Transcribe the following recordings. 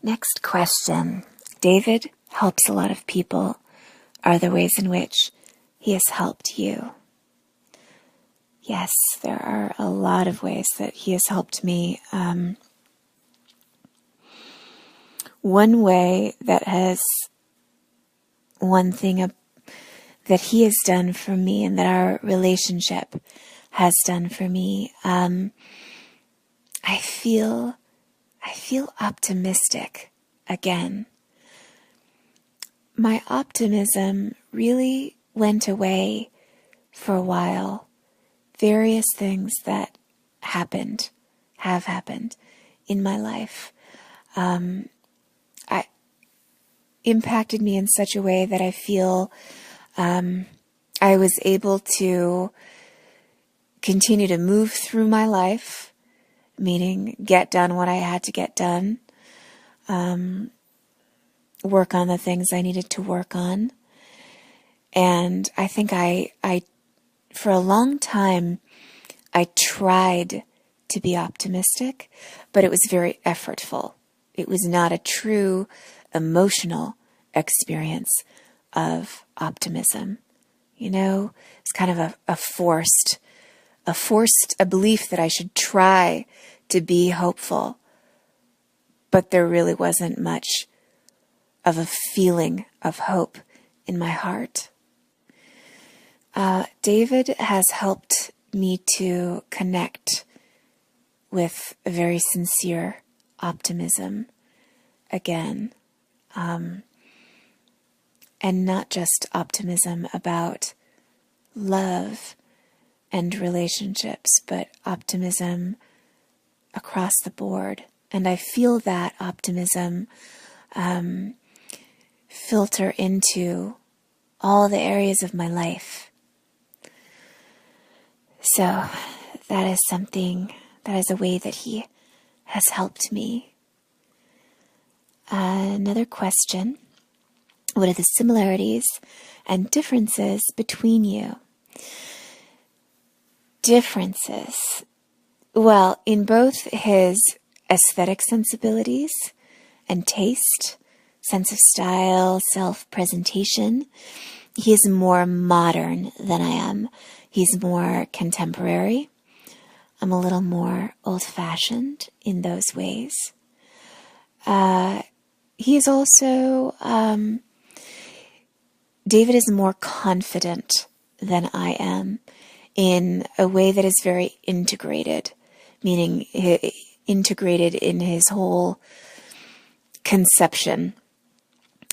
Next question. David helps a lot of people. Are there ways in which he has helped you? Yes, there are a lot of ways that he has helped me. One thing that he has done for me and that our relationship has done for me, I feel optimistic again. My optimism really went away for a while. Various things that have happened in my life, impacted me in such a way that I feel I was able to continue to move through my life, meaning get done what I had to get done, work on the things I needed to work on. And I think I for a long time, I tried to be optimistic, but it was very effortful. It was not a true emotional experience of optimism. You know, it's kind of a forced belief that I should try to be hopeful, but there really wasn't much of a feeling of hope in my heart. David has helped me to connect with a very sincere optimism again. And not just optimism about love and relationships, but optimism across the board. And I feel that optimism filter into all the areas of my life. So that is a way that he has helped me. Another question. What are the similarities and differences between you? Differences. Well, in both his aesthetic sensibilities and taste, sense of style, self-presentation, he is more modern than I am. He's more contemporary. I'm a little more old-fashioned in those ways. He is also, David is more confident than I am in a way that is very integrated, meaning integrated in his whole conception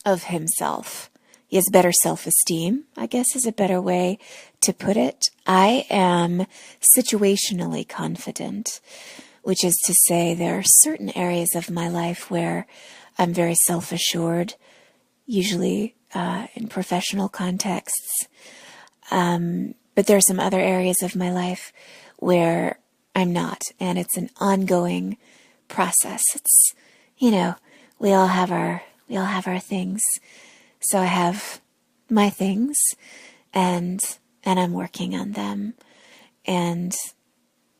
of himself. He has better self-esteem, I guess is a better way to put it. I am situationally confident, which is to say there are certain areas of my life where I'm very self-assured, usually in professional contexts. But there are some other areas of my life where I'm not, and it's an ongoing process. It's, we all have our things. So I have my things, and I'm working on them. And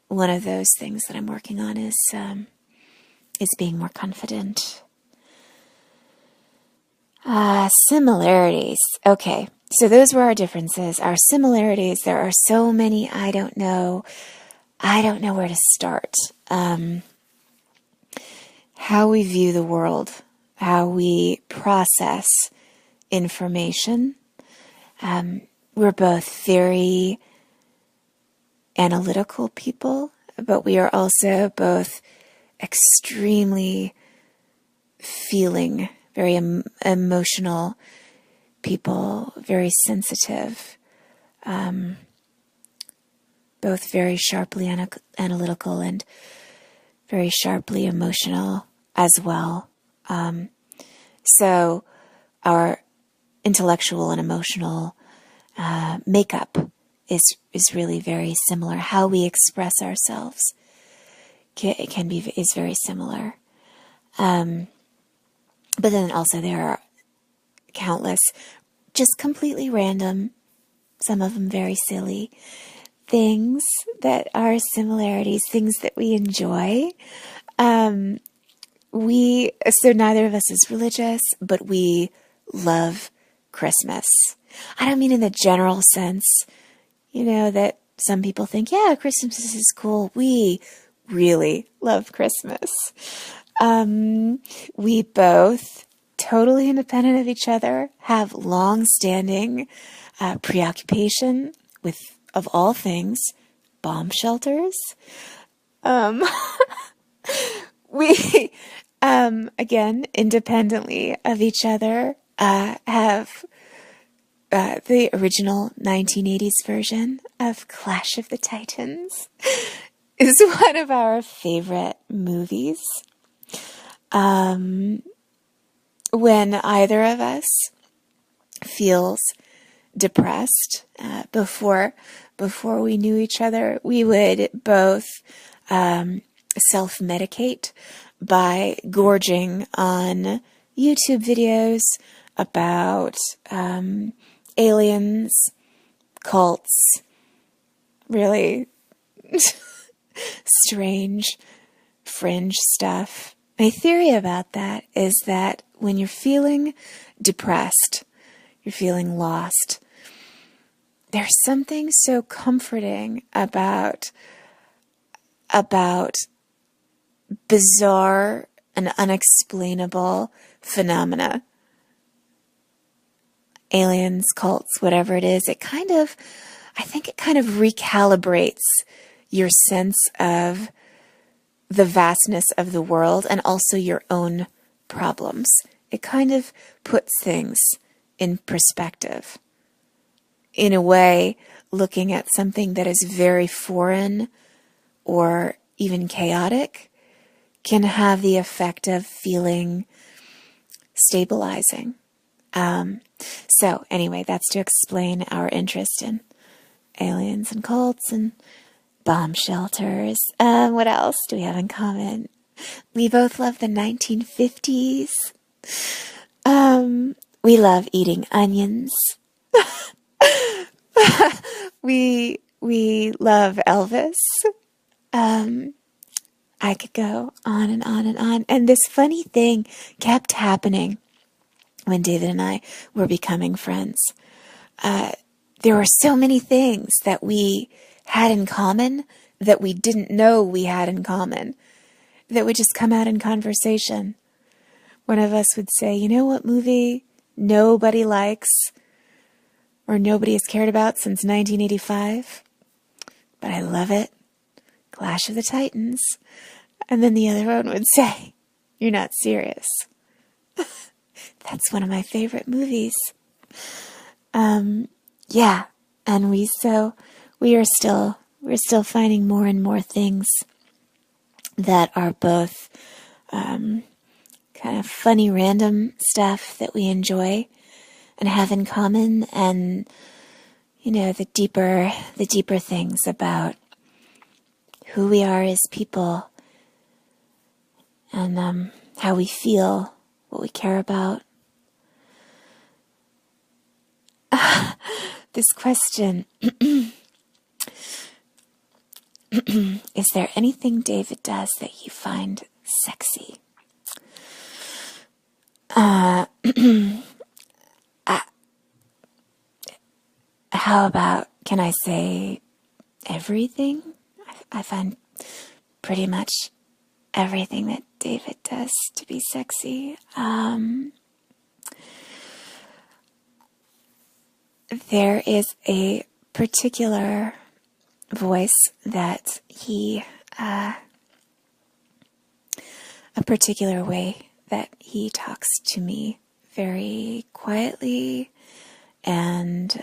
one of those things that I'm working on is being more confident. Similarities. Okay, so those were our differences. Our similarities, there are so many, I don't know where to start. How we view the world, how we process information. We're both very analytical people, but we are also both extremely feeling, very emotional people, very sensitive, both very sharply analytical and very sharply emotional as well. So our intellectual and emotional makeup is really very similar. How we express ourselves is very similar. But then also there are countless, just completely random, some of them very silly, things that are similarities, things that we enjoy. so neither of us is religious, but we love Christmas. I don't mean in the general sense, that some people think, yeah, Christmas is cool. We really love Christmas. We both, totally independent of each other, have long-standing preoccupation with, of all things, bomb shelters. We, again, independently of each other, have the original 1980s version of Clash of the Titans is one of our favorite movies. When either of us feels depressed, before we knew each other, we would both self-medicate by gorging on YouTube videos about aliens, cults, really strange, fringe stuff. My theory about that is that when you're feeling depressed, you're feeling lost, there's something so comforting about bizarre and unexplainable phenomena. Aliens, cults, whatever it is, I think it kind of recalibrates your sense of the vastness of the world and also your own problems. It kind of puts things in perspective. In a way, looking at something that is very foreign or even chaotic can have the effect of feeling stabilizing. So anyway, that's to explain our interest in aliens and cults and bomb shelters. What else do we have in common? We both love the 1950s. We love eating onions. We love Elvis. I could go on and on and on. And this funny thing kept happening when David and I were becoming friends. There were so many things that we had in common that we didn't know we had in common that would just come out in conversation. One of us would say, you know what movie nobody likes or nobody has cared about since 1985? But I love it. Clash of the Titans. And then the other one would say, you're not serious. That's one of my favorite movies. Yeah. And we're still finding more and more things that are both, kind of funny, random stuff that we enjoy and have in common. And, the deeper things about who we are as people and, how we feel, what we care about. This question, is there anything David does that you find sexy? How about, can I say everything? I find pretty much everything that David does to be sexy. There is a particular voice that a particular way that he talks to me very quietly and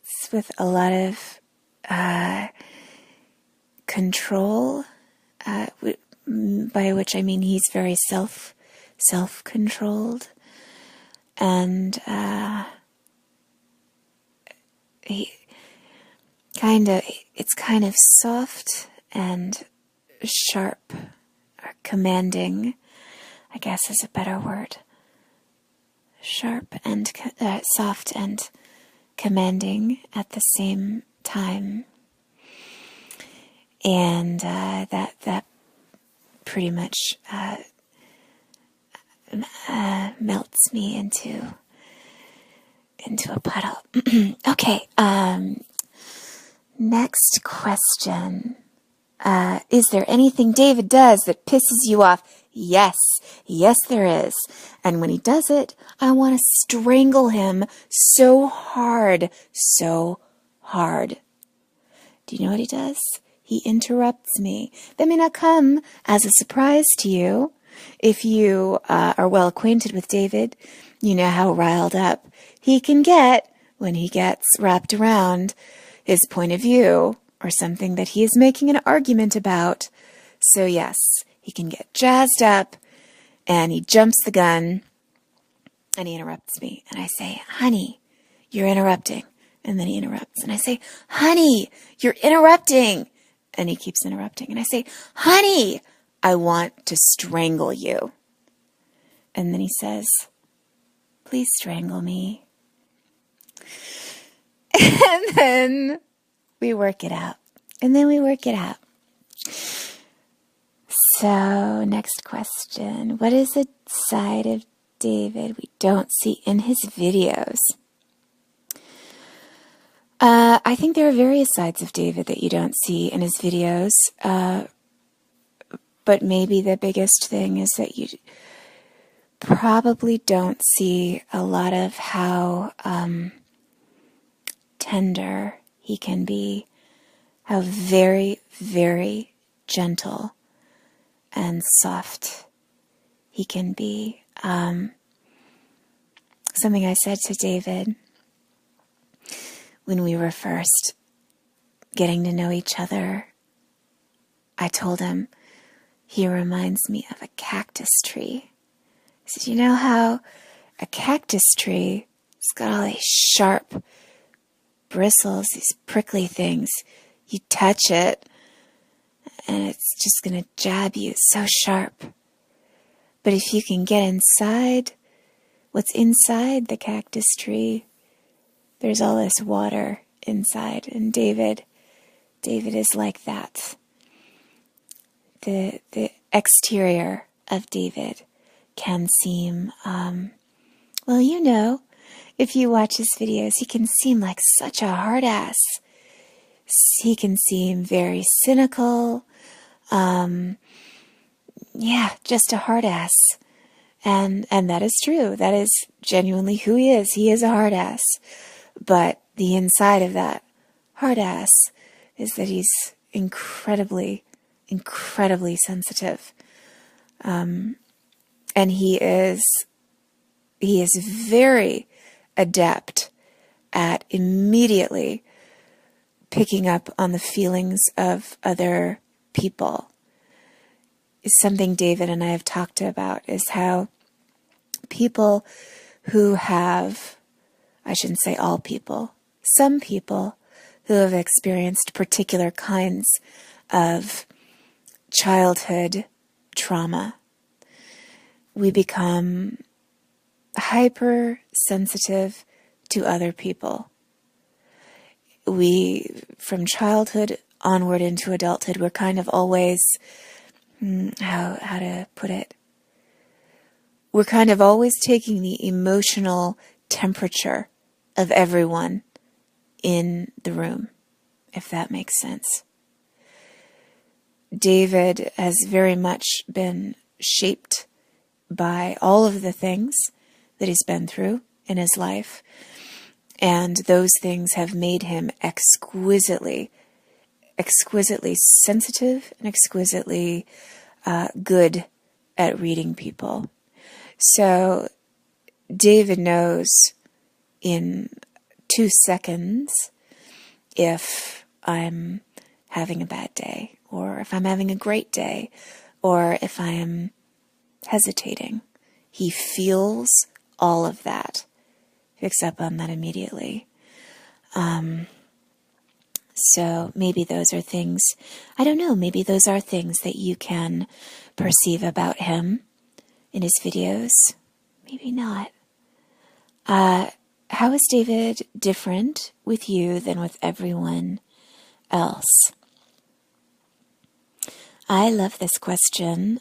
it's with a lot of control, by which I mean he's very self-controlled, and it's kind of soft and sharp, or commanding, I guess is a better word. Sharp and soft and commanding at the same time. And that pretty much melts me into a puddle. Okay, next question. Is there anything David does that pisses you off? Yes, there is. And when he does it, I want to strangle him so hard. Do you know what he does? He interrupts me. That may not come as a surprise to you. If you are well acquainted with David, you know how riled up he can get when he gets wrapped around his point of view or something that he is making an argument about. So yes, he can get jazzed up and he jumps the gun and he interrupts me. And I say, honey, you're interrupting. And then he interrupts. And I say, honey, you're interrupting. And he keeps interrupting. And I say, honey, I want to strangle you. And then he says, please strangle me. And then we work it out. So, next question. What is a side of David we don't see in his videos? I think there are various sides of David that you don't see in his videos. But maybe the biggest thing is that you probably don't see a lot of how tender he can be, how very, very gentle and soft he can be. Something I said to David when we were first getting to know each other, I told him, he reminds me of a cactus tree. I said, you know how a cactus tree has got all these sharp bristles, these prickly things. You touch it, and it's just going to jab you. It's so sharp. But if you can get inside, what's inside the cactus tree, there's all this water inside. And David is like that. The exterior of David can seem, well, you know, if you watch his videos, he can seem like such a hard ass. He can seem very cynical. Just a hard ass. And that is true. That is genuinely who he is. He is a hard ass. But the inside of that hard ass is that he's incredibly sensitive. And he is very adept at immediately picking up on the feelings of other people. Is something David and I have talked about, is how people who have, I shouldn't say all people, some people who have experienced particular kinds of childhood trauma, we become hypersensitive to other people. We, from childhood onward into adulthood, we're kind of always, how to put it? We're kind of always taking the emotional temperature of everyone in the room, if that makes sense. David has very much been shaped by all of the things that he's been through in his life, and those things have made him exquisitely sensitive and exquisitely good at reading people. So David knows in 2 seconds if I'm having a bad day, or if I'm having a great day, or if I am hesitating. He feels all of that, picks up on that immediately. So maybe those are things, I don't know, maybe those are things that you can perceive about him in his videos. Maybe not. How is David different with you than with everyone else? I love this question.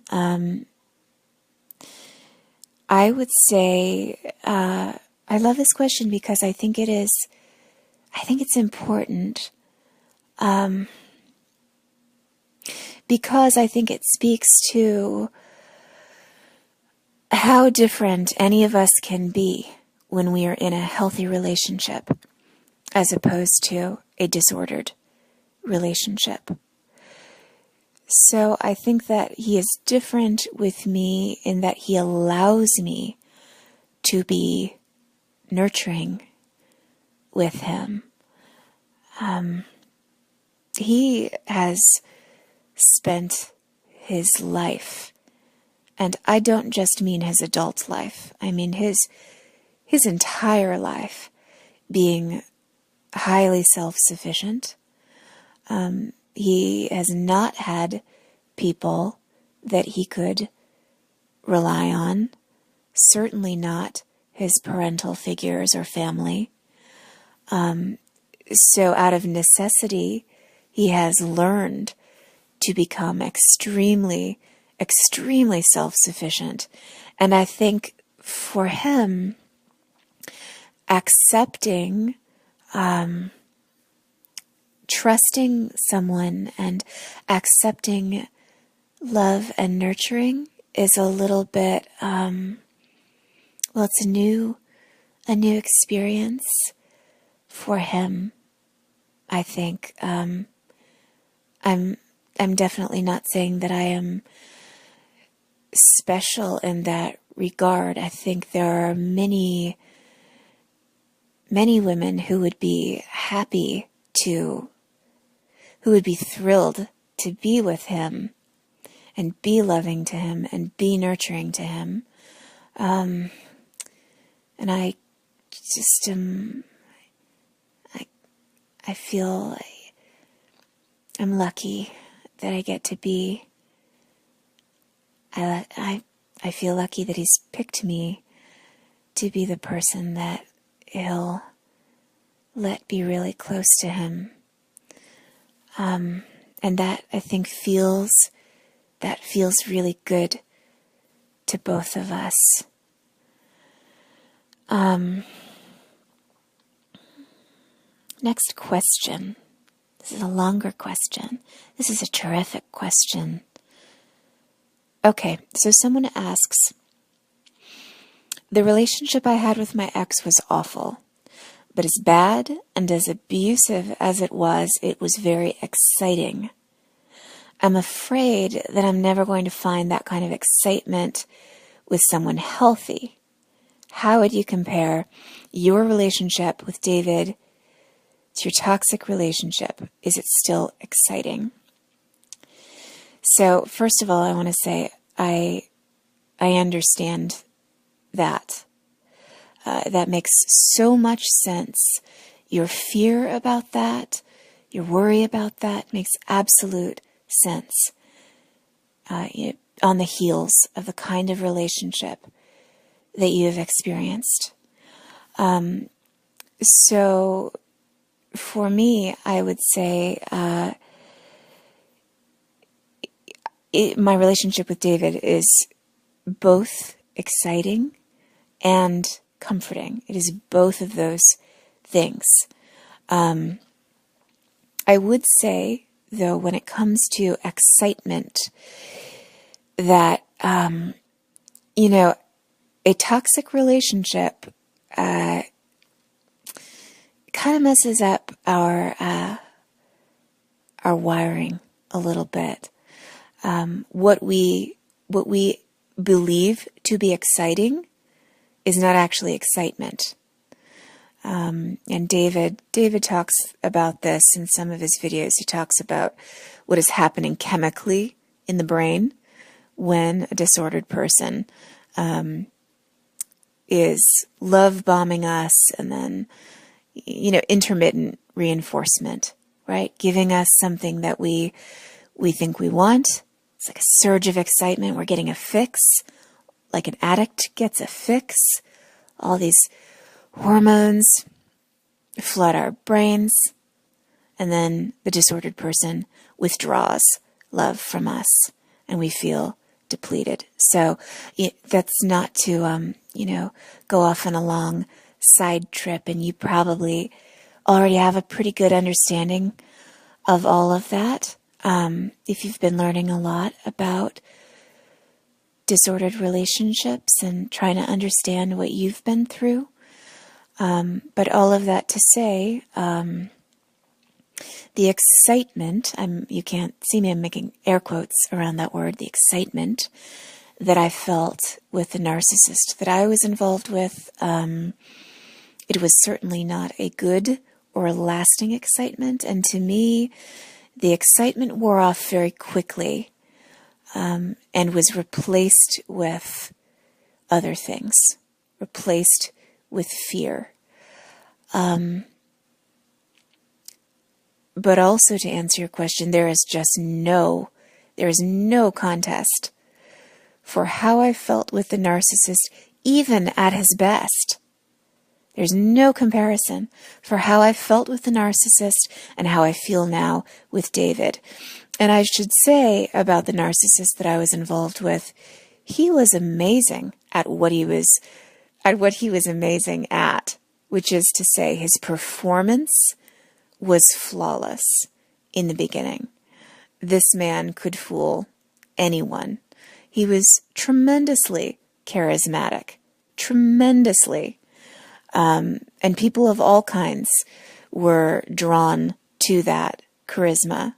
I would say I love this question because I think it's important. Because I think it speaks to how different any of us can be when we are in a healthy relationship as opposed to a disordered relationship. So I think that he is different with me in that he allows me to be nurturing with him. He has spent his life, and I don't just mean his adult life, I mean his entire life being highly self-sufficient. He has not had people that he could rely on, certainly not his parental figures or family. So out of necessity, he has learned to become extremely, extremely self-sufficient. And I think for him, accepting, trusting someone and accepting love and nurturing is a little bit, it's a new experience for him. I think, I'm definitely not saying that I am special in that regard. I think there are many women who would be who would be thrilled to be with him and be loving to him and be nurturing to him. And I just I feel I'm lucky that I get to be. I feel lucky that he's picked me to be the person that he'll let be really close to him. And that I think feels really good to both of us. Next question. This is a longer question. This is a terrific question. Okay, so someone asks, the relationship I had with my ex was awful, but as bad and as abusive as it was very exciting. I'm afraid that I'm never going to find that kind of excitement with someone healthy. How would you compare your relationship with David to your toxic relationship? Is it still exciting? So, first of all, I want to say I understand that. That makes so much sense. Your fear about that, your worry about that makes absolute sense. On the heels of the kind of relationship that you have experienced. So, for me, I would say my relationship with David is both exciting and comforting. It is both of those things. I would say, though, when it comes to excitement, that, a toxic relationship kind of messes up our wiring a little bit. What we believe to be exciting is not actually excitement. And David talks about this in some of his videos. He talks about what is happening chemically in the brain when a disordered person is love bombing us, and then, intermittent reinforcement, right? Giving us something that we think we want. It's like a surge of excitement. We're getting a fix, like an addict gets a fix. All these hormones flood our brains, and then the disordered person withdraws love from us, and we feel depleted. So that's not to, go off on a long side trip, and you probably already have a pretty good understanding of all of that. If you've been learning a lot about disordered relationships and trying to understand what you've been through. But all of that to say, the excitement, you can't see me, I'm making air quotes around that word, the excitement that I felt with the narcissist that I was involved with, it was certainly not a good or lasting excitement. And to me, the excitement wore off very quickly, and was replaced with other things, replaced with fear. But also, to answer your question, there is no contest for how I felt with the narcissist, even at his best. There's no comparison for how I felt with the narcissist and how I feel now with David. And I should say about the narcissist that I was involved with, he was amazing at what he was amazing at, which is to say his performance was flawless in the beginning. This man could fool anyone. He was tremendously charismatic, tremendously. And people of all kinds were drawn to that charisma.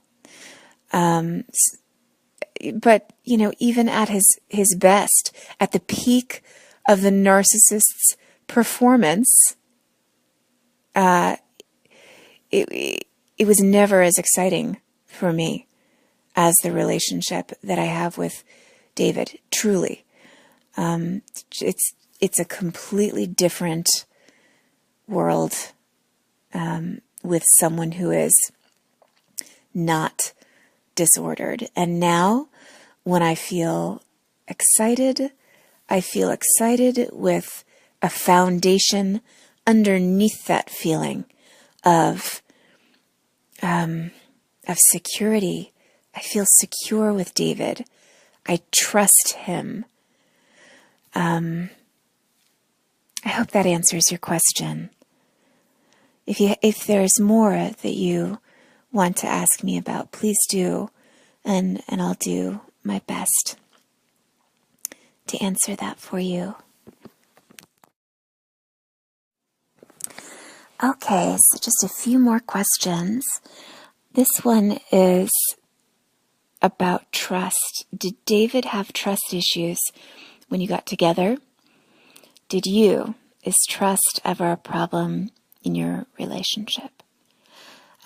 But, even at his best, at the peak of the narcissist's performance, it was never as exciting for me as the relationship that I have with David. Truly. It's a completely different world, with someone who is not disordered. And now, when I feel excited with a foundation underneath that feeling of security. I feel secure with David. I trust him. I hope that answers your question. If there's more that you want to ask me about, please do, and I'll do my best to answer that for you. Okay, so just a few more questions. This one is about trust. Did David have trust issues when you got together? Is trust ever a problem in your relationship?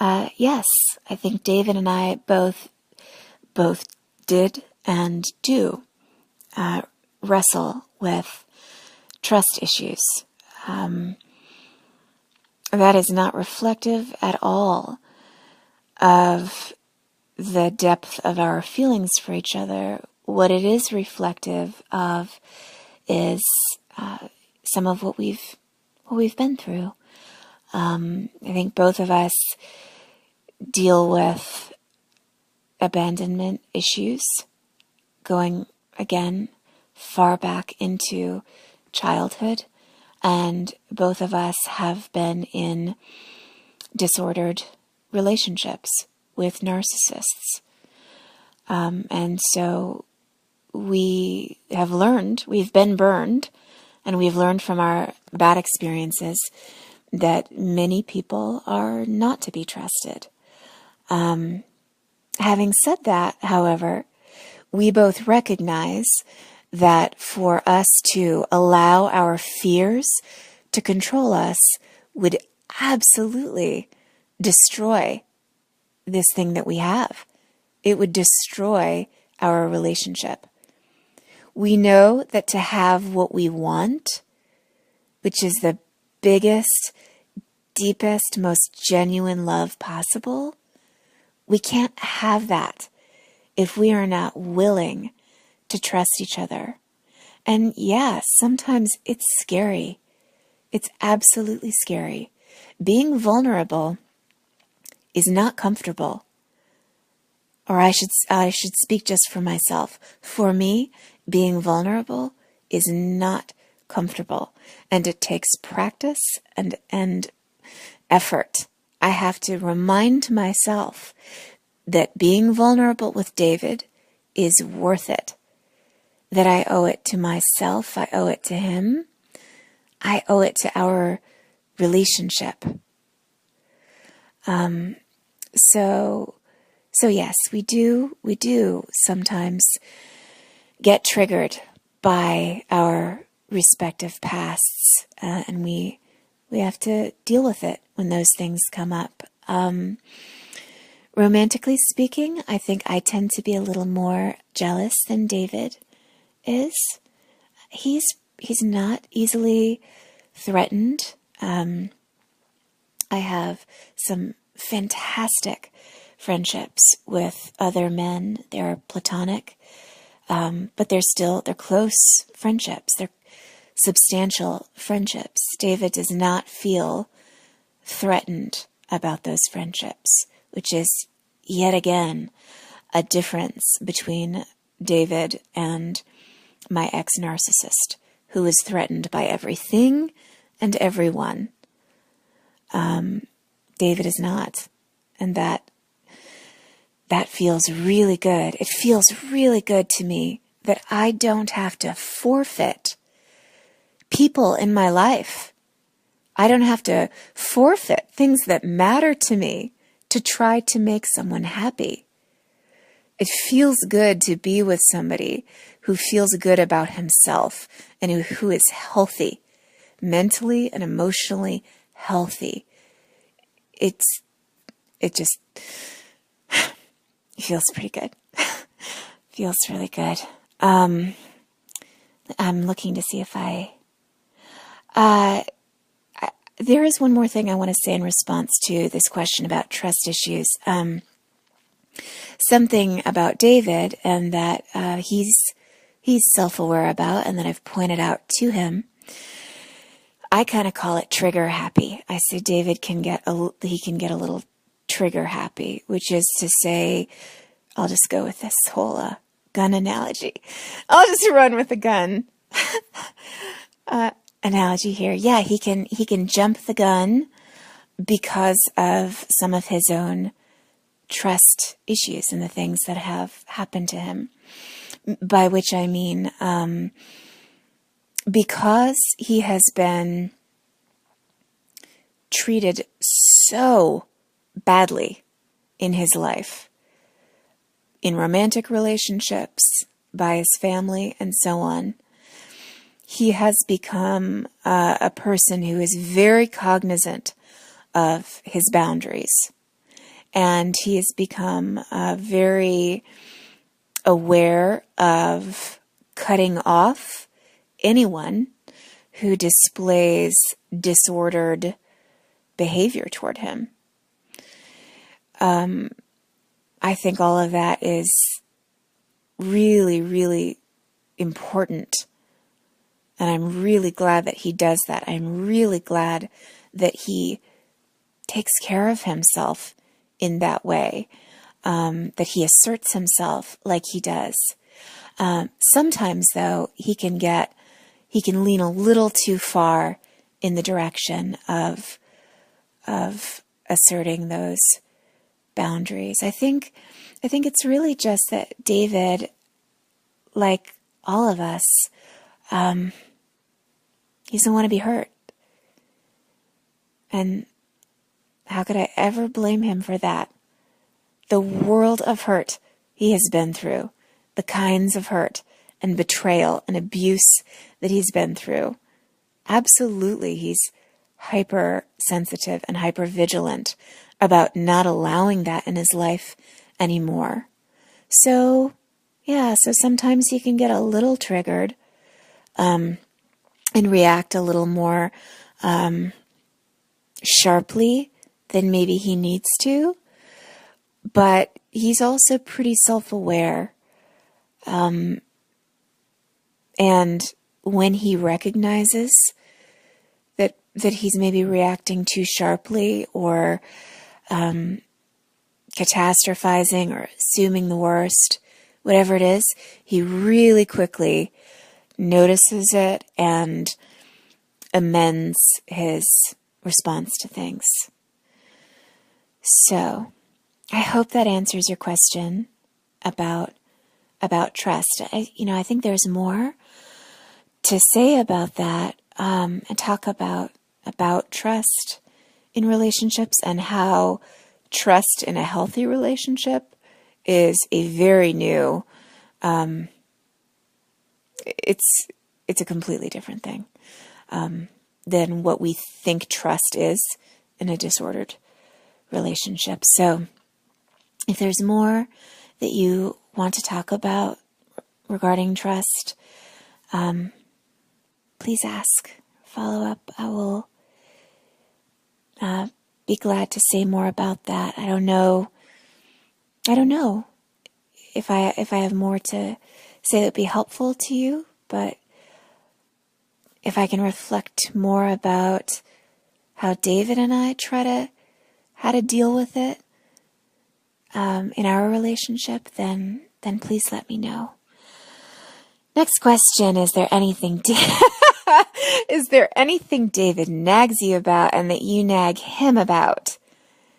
Yes, I think David and I both did and do wrestle with trust issues. That is not reflective at all of the depth of our feelings for each other. What it is reflective of is some of what we've been through. I think both of us deal with abandonment issues, going again far back into childhood, and both of us have been in disordered relationships with narcissists. And so we've been burned, and we've learned from our bad experiences that many people are not to be trusted. Having said that, however, we both recognize that for us to allow our fears to control us would absolutely destroy this thing that we have. It would destroy our relationship. We know that to have what we want, which is the biggest, deepest, most genuine love possible, we can't have that if we are not willing to trust each other. And yes, sometimes it's scary. It's absolutely scary. Being vulnerable is not comfortable. or I should speak just for myself. For me, being vulnerable is not comfortable, and it takes practice and effort. I have to remind myself that being vulnerable with David is worth it, that I owe it to myself, I owe it to him, I owe it to our relationship. So yes, we do sometimes get triggered by our respective pasts, and we have to deal with it when those things come up. Romantically speaking, I think I tend to be a little more jealous than David is. He's not easily threatened. I have some fantastic friendships with other men. They're platonic, but they're close friendships. They're substantial friendships. David does not feel threatened about those friendships, which is yet again a difference between David and my ex-narcissist, who is threatened by everything and everyone. David is not, and that feels really good. It feels really good to me that I don't have to forfeit people in my life. I don't have to forfeit things that matter to me to try to make someone happy. It feels good to be with somebody who feels good about himself and who is healthy, mentally and emotionally healthy. It just feels pretty good. Feels really good. I'm looking to see if there is one more thing I want to say in response to this question about trust issues. Something about David, and that he's self-aware about, and that I've pointed out to him. I kind of call it trigger happy. I say David can get a little trigger happy, which is to say, I'll just go with this whole gun analogy. I'll just run with the gun analogy here. Yeah, he can jump the gun because of some of his own trust issues and the things that have happened to him. By which I mean, because he has been treated so badly in his life, in romantic relationships, by his family, and so on, he has become a person who is very cognizant of his boundaries. And he has become very aware of cutting off anyone who displays disordered behavior toward him. I think all of that is really, really important. And I'm really glad that he does that. I'm really glad that he takes care of himself in that way, that he asserts himself like he does. Sometimes, though, he can lean a little too far in the direction of asserting those boundaries. I think it's really just that David, like all of us, he doesn't want to be hurt. And how could I ever blame him for that? The world of hurt he has been through, the kinds of hurt and betrayal and abuse that he's been through. Absolutely, he's hypersensitive and hypervigilant about not allowing that in his life anymore. So sometimes he can get a little triggered and react a little more sharply than maybe he needs to. But he's also pretty self-aware. And when he recognizes that he's maybe reacting too sharply or catastrophizing or assuming the worst, whatever it is, he really quickly notices it and amends his response to things. So, I hope that answers your question about trust. I think there's more to say about that, and talk about trust in relationships and how trust in a healthy relationship is a very new, it's a completely different thing than what we think trust is in a disordered relationship. So if there's more that you want to talk about regarding trust, please ask, follow up. I will be glad to say more about that. I don't know if I have more to say that would be helpful to you, but if I can reflect more about how David and I how to deal with it in our relationship, then please let me know. Next question: is there anything David nags you about and that you nag him about?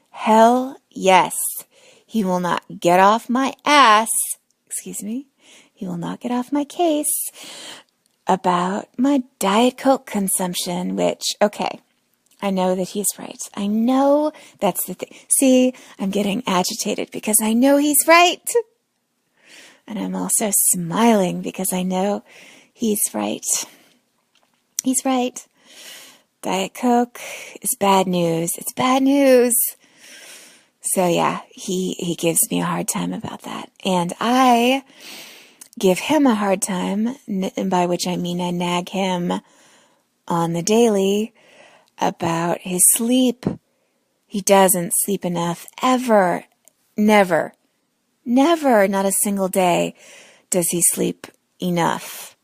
Hell yes. He will not get off my ass. He will not get off my case about my Diet Coke consumption, which, okay, I know that he's right. I know that's the thing. See, I'm getting agitated because I know he's right. And I'm also smiling because I know he's right. He's right. Diet Coke is bad news. It's bad news. So yeah, he gives me a hard time about that. And I give him a hard time, and by which I mean I nag him on the daily about his sleep. He doesn't sleep enough ever. Never, not a single day does he sleep enough.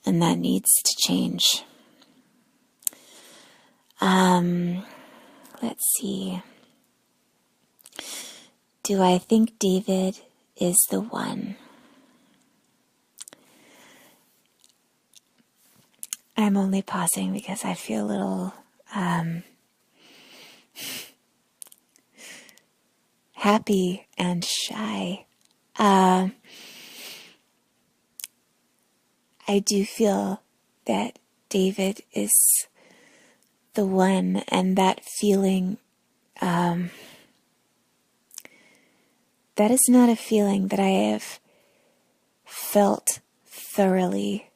And that needs to change. Let's see. Do I think David is the one? I'm only pausing because I feel a little happy and shy. I do feel that David is the one, and that feeling, that is not a feeling that I have felt thoroughly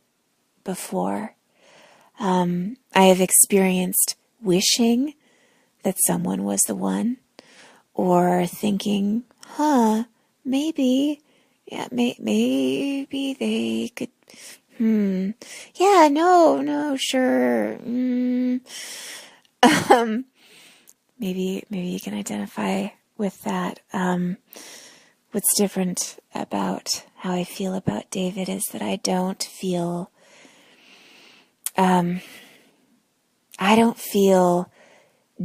before. I have experienced wishing that someone was the one, or thinking, maybe they could, sure, maybe you can identify with that. What's different about how I feel about David is that I don't feel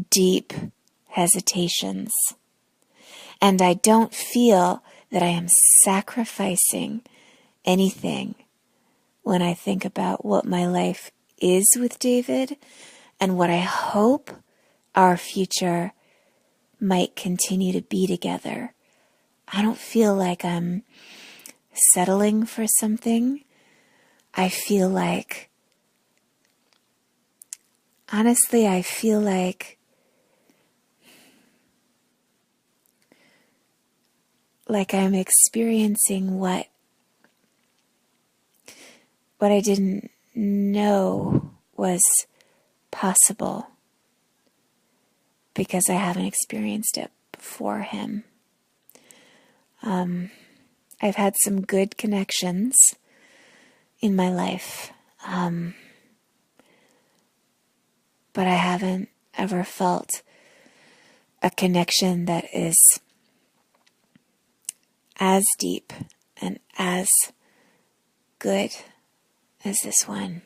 deep hesitations. And I don't feel that I am sacrificing anything when I think about what my life is with David and what I hope our future might continue to be together. I don't feel like I'm settling for something. I feel like, honestly, like I'm experiencing what I didn't know was possible because I haven't experienced it before him. I've had some good connections in my life, but I haven't ever felt a connection that is as deep and as good as this one.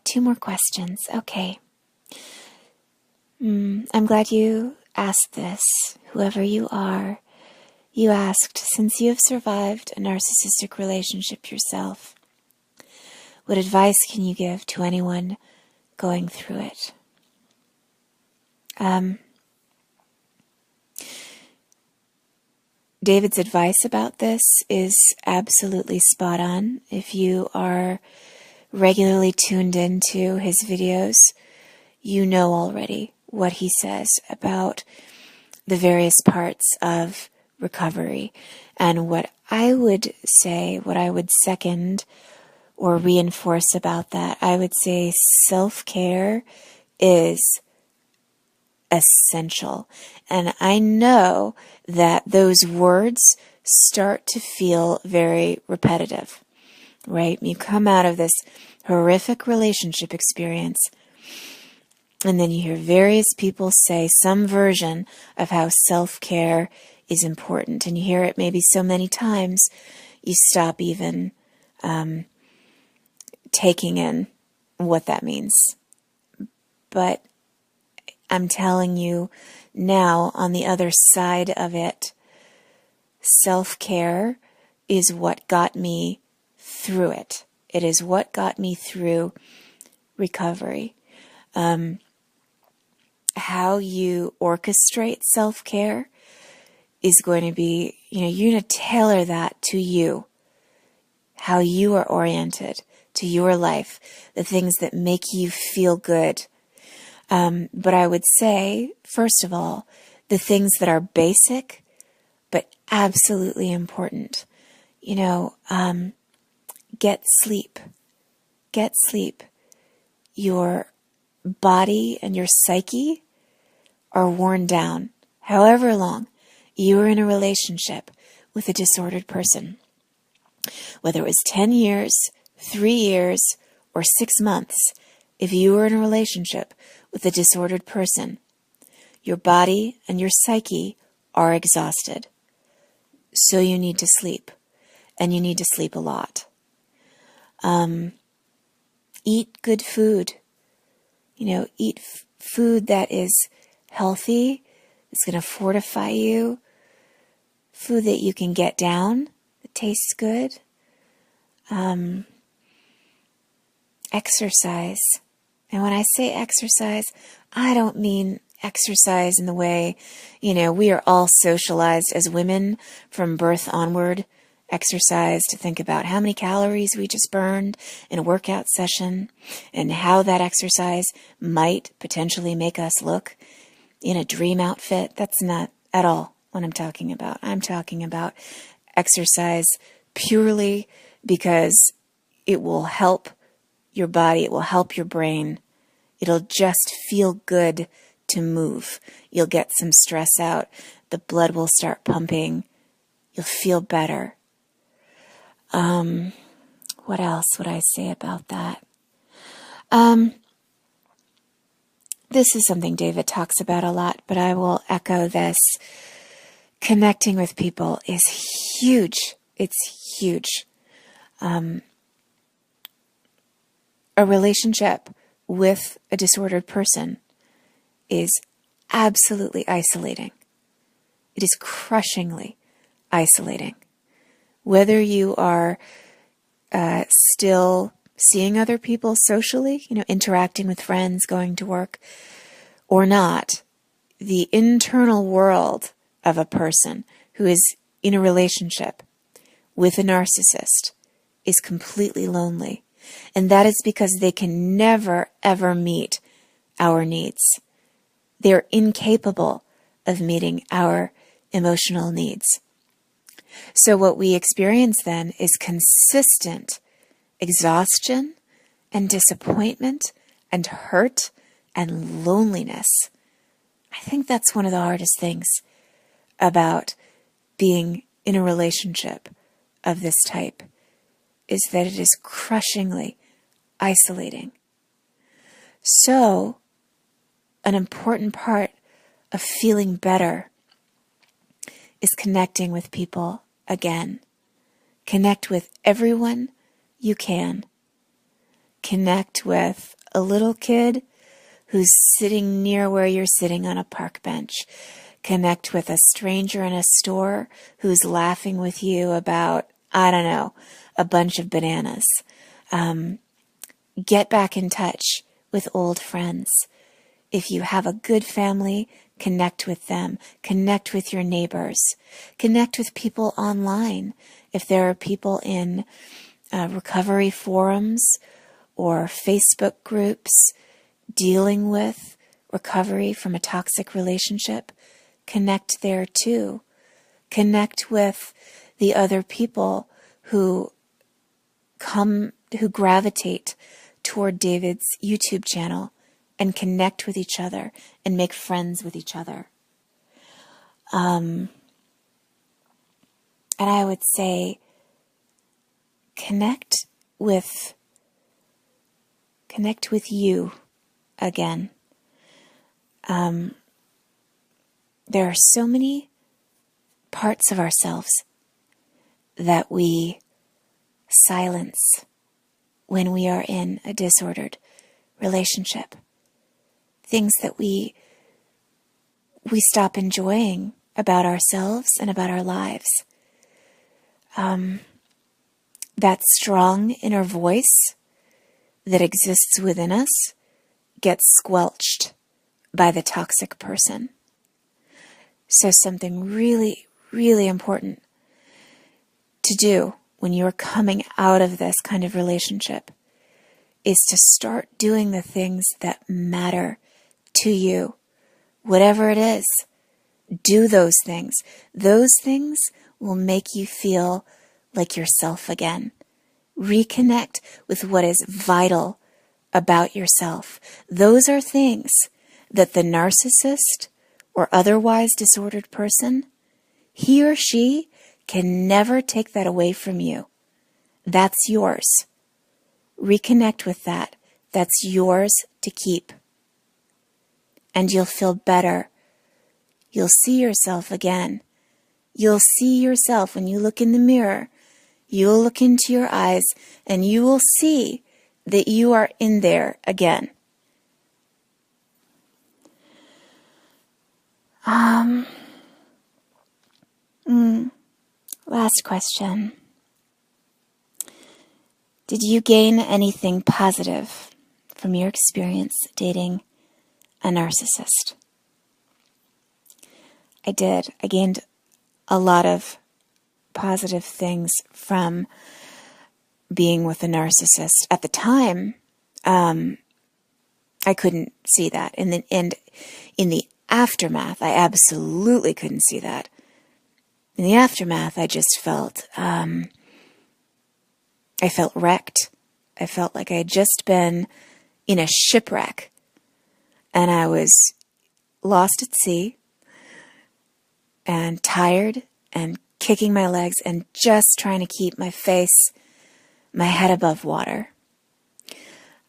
Two more questions. Okay. I'm glad you asked this. Whoever you are, you asked, since you have survived a narcissistic relationship yourself, what advice can you give to anyone going through it? David's advice about this is absolutely spot on. If you are regularly tuned into his videos, you know already what he says about the various parts of recovery. And what I would say, what I would second or reinforce about that, I would say self-care is essential. And I know that those words start to feel very repetitive, right? You come out of this horrific relationship experience, and then you hear various people say some version of how self-care is important. And you hear it maybe so many times, you stop even taking in what that means. But I'm telling you now, on the other side of it, self-care is what got me through it. It is what got me through recovery. How you orchestrate self-care is going to be, you're going to tailor that to you, how you are oriented to your life, the things that make you feel good. But I would say, first of all, the things that are basic, but absolutely important. Get sleep. Get sleep. Your body and your psyche are worn down. However long you are in a relationship with a disordered person, whether it was 10 years, 3 years, or 6 months, if you are in a relationship with a disordered person, your body and your psyche are exhausted. So you need to sleep, and you need to sleep a lot. Eat good food. Eat food that is healthy, it's going to fortify you, food that you can get down, that tastes good. Exercise. And when I say exercise, I don't mean exercise in the way, we are all socialized as women from birth onward, exercise to think about how many calories we just burned in a workout session and how that exercise might potentially make us look in a dream outfit. That's not at all what I'm talking about. I'm talking about exercise purely because it will help your body, it will help your brain. It'll just feel good to move. You'll get some stress out. The blood will start pumping. You'll feel better. What else would I say about that? This is something David talks about a lot, but I will echo this. Connecting with people is huge. It's huge. A relationship with a disordered person is absolutely isolating. It is crushingly isolating. Whether you are still seeing other people socially, interacting with friends, going to work, or not, the internal world of a person who is in a relationship with a narcissist is completely lonely. And that is because they can never, ever meet our needs. They're incapable of meeting our emotional needs. So what we experience then is consistent exhaustion and disappointment and hurt and loneliness. I think that's one of the hardest things about being in a relationship of this type, is that it is crushingly isolating. So, an important part of feeling better is connecting with people again. Connect with everyone you can. connect with a little kid who's sitting near where you're sitting on a park bench. Connect with a stranger in a store who's laughing with you about, I don't know, a bunch of bananas. Get back in touch with old friends. If you have a good family, connect with them. Connect with your neighbors. Connect with people online. If there are people in recovery forums or Facebook groups dealing with recovery from a toxic relationship, connect there too. Connect with the other people who gravitate toward David's YouTube channel and connect with each other and make friends with each other. And I would say connect with you again. There are so many parts of ourselves that we silence when we are in a disordered relationship. Things that we stop enjoying about ourselves and about our lives. That strong inner voice that exists within us gets squelched by the toxic person. So something really, really important to do when you're coming out of this kind of relationship is to start doing the things that matter to you. Whatever it is, do those things. Those things will make you feel like yourself again. Reconnect with what is vital about yourself. Those are things that the narcissist or otherwise disordered person, he or she can never take that away from you. That's yours. Reconnect with that. That's yours to keep. And you'll feel better. You'll see yourself again. You'll see yourself when you look in the mirror. You'll look into your eyes and you will see that you are in there again. Last question. Did you gain anything positive from your experience dating a narcissist? I did. I gained a lot of positive things from being with a narcissist. At the time, I couldn't see that. And in the aftermath, I absolutely couldn't see that. In the aftermath, I just felt, I felt wrecked. I felt like I had just been in a shipwreck and I was lost at sea and tired and kicking my legs and just trying to keep my head above water.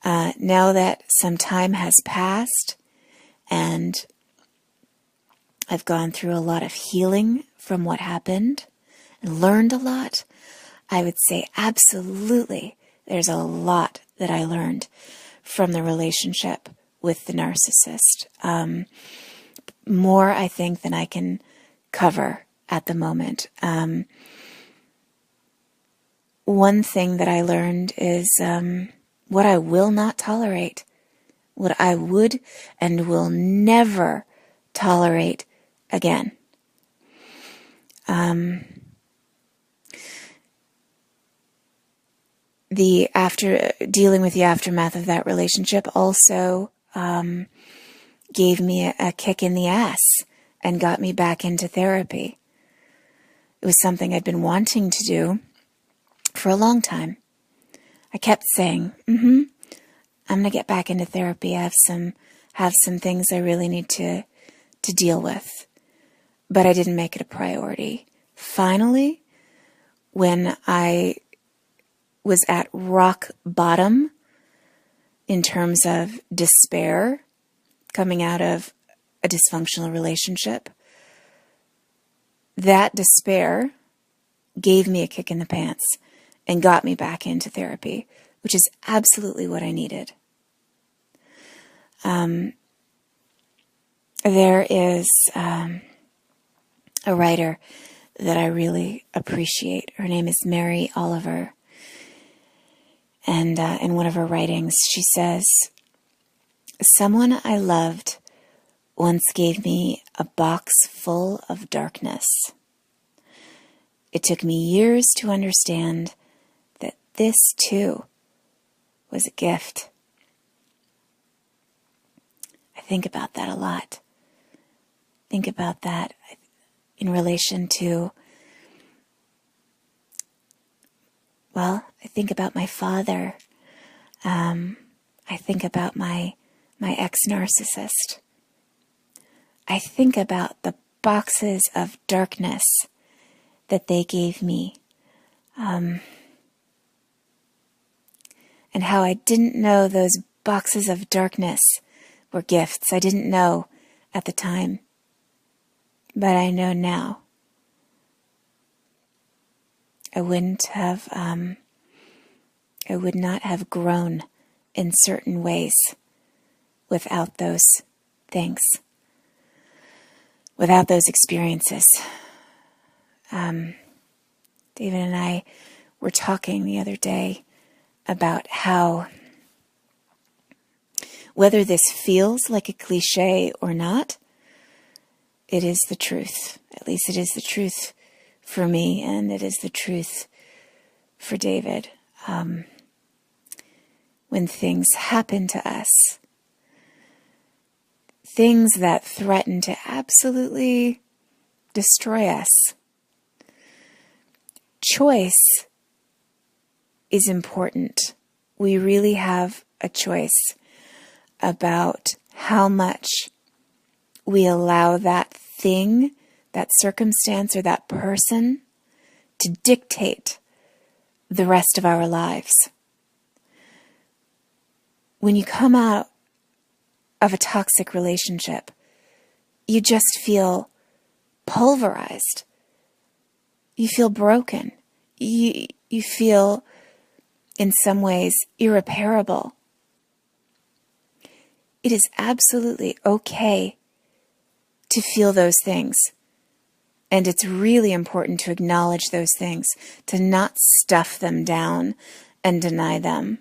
Now that some time has passed and I've gone through a lot of healing from what happened and learned a lot, I would say absolutely there's a lot that I learned from the relationship with the narcissist. More, I think, than I can cover at the moment. One thing that I learned is what I will not tolerate, what I would and will never tolerate again. Dealing with the aftermath of that relationship also gave me a kick in the ass and got me back into therapy. It was something I'd been wanting to do for a long time. I kept saying, I'm going to get back into therapy. I have some things I really need to deal with. But I didn't make it a priority. Finally, when I was at rock bottom in terms of despair, coming out of a dysfunctional relationship, that despair gave me a kick in the pants and got me back into therapy. which is absolutely what I needed. There is a writer that I really appreciate. Her name is Mary Oliver. And in one of her writings, she says, "Someone I loved once gave me a box full of darkness. It took me years to understand that this, too, was a gift." I think about that a lot. Think about that in relation to, well, I think about my father. I think about my ex-narcissist. I think about the boxes of darkness that they gave me. And how I didn't know those boxes of darkness were gifts. I didn't know at the time. But I know now. I would not have grown in certain ways without those things, without those experiences. David and I were talking the other day about how, whether this feels like a cliche or not, it is the truth. At least it is the truth for me, and it is the truth for David. When things happen to us, things that threaten to absolutely destroy us, choice is important. We really have a choice about how much we allow that thing, that circumstance, or that person to dictate the rest of our lives. When you come out of a toxic relationship, you just feel pulverized. You feel broken. You feel, in some ways, irreparable. It is absolutely okay to feel those things. And it's really important to acknowledge those things, to not stuff them down and deny them.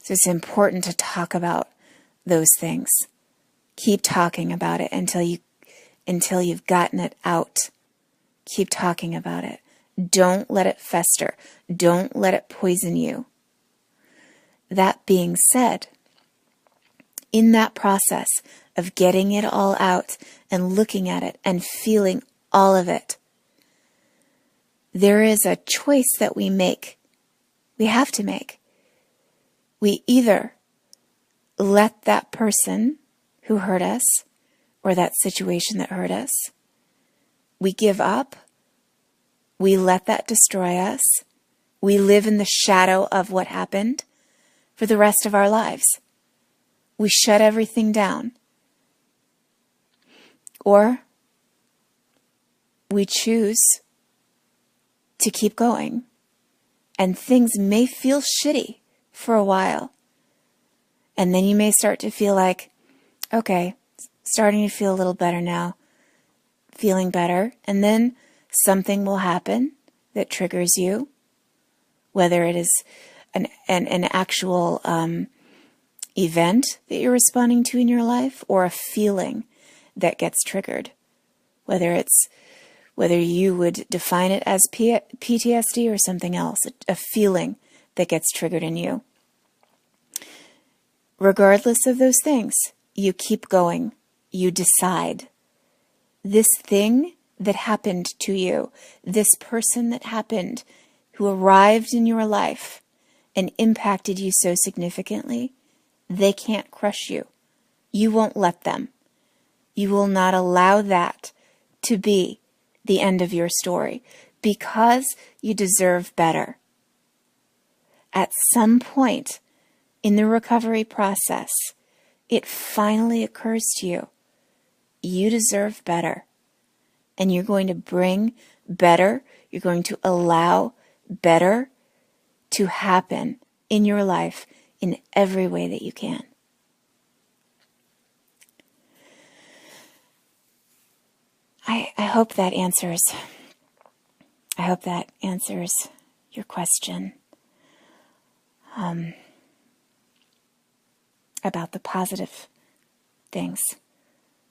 So it's important to talk about those things. Keep talking about it until you've gotten it out. Keep talking about it. Don't let it fester. Don't let it poison you. That being said, in that process of getting it all out and looking at it and feeling all of it, there is a choice that we make. We have to make. We either let that person who hurt us or that situation that hurt us, we give up, we let that destroy us, we live in the shadow of what happened for the rest of our lives. We shut everything down. Or we choose to keep going. And things may feel shitty for a while. And then you may start to feel like, okay, starting to feel a little better now, feeling better. And then something will happen that triggers you, whether it is an actual event that you're responding to in your life or a feeling that gets triggered, whether you would define it as PTSD or something else, a feeling that gets triggered in you. Regardless of those things, you keep going. You decide. This thing that happened to you, this person that happened, who arrived in your life and impacted you so significantly, they can't crush you. You won't let them. You will not allow that to be the end of your story, because you deserve better. At some point in the recovery process, it finally occurs to you, you deserve better. And you're going to bring better, you're going to allow better to happen in your life in every way that you can. I hope that answers your question about the positive things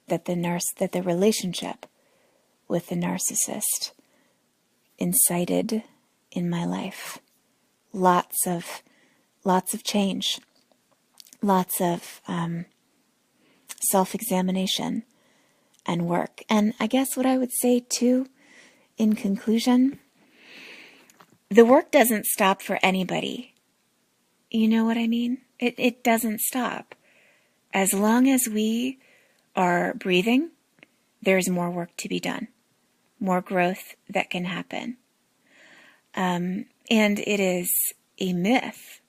that the relationship with the narcissist incited in my life. Lots of change, lots of self-examination and work. And I guess what I would say too, in conclusion, the work doesn't stop for anybody. You know what I mean? It doesn't stop. As long as we are breathing, there's more work to be done, more growth that can happen. And it is a myth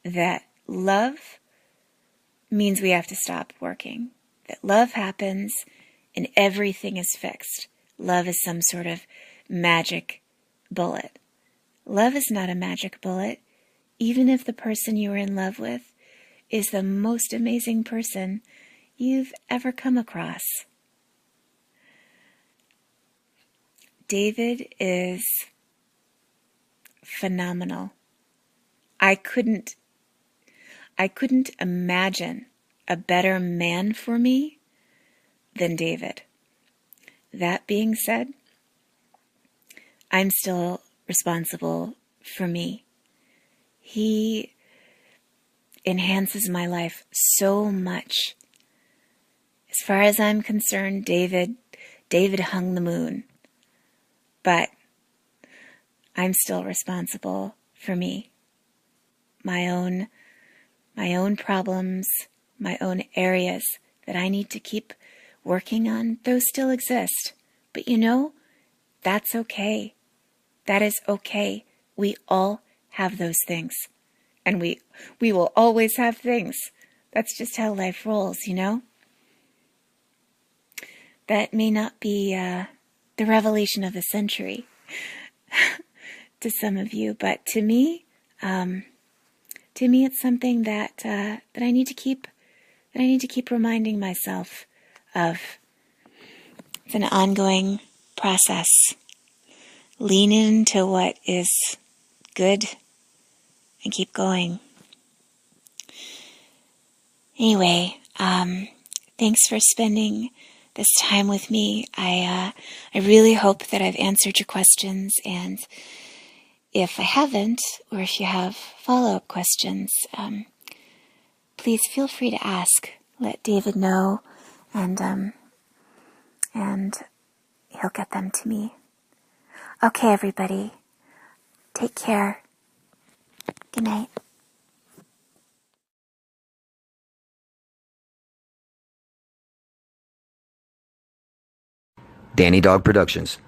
that love means we have to stop working, that love happens and everything is fixed. Love is some sort of magic bullet. Love is not a magic bullet, even if the person you are in love with is the most amazing person you've ever come across. David is phenomenal. I couldn't imagine a better man for me than David. That being said, I'm still responsible for me. He enhances my life so much. As far as I'm concerned, David hung the moon. But I'm still responsible for me. My own problems, my own areas that I need to keep working on, those still exist. But you know, that's okay. That is okay. We all have those things. And we will always have things. That's just how life rolls, you know? That may not be the revelation of the century to some of you, but to me it's something that I need to keep reminding myself of. It's an ongoing process. Lean into what is good and keep going. Anyway, thanks for spending this time with me. I really hope that I've answered your questions, and if I haven't, or if you have follow-up questions, please feel free to ask. Let David know, and he'll get them to me. Okay, everybody. Take care. Good night. Danny Dog Productions.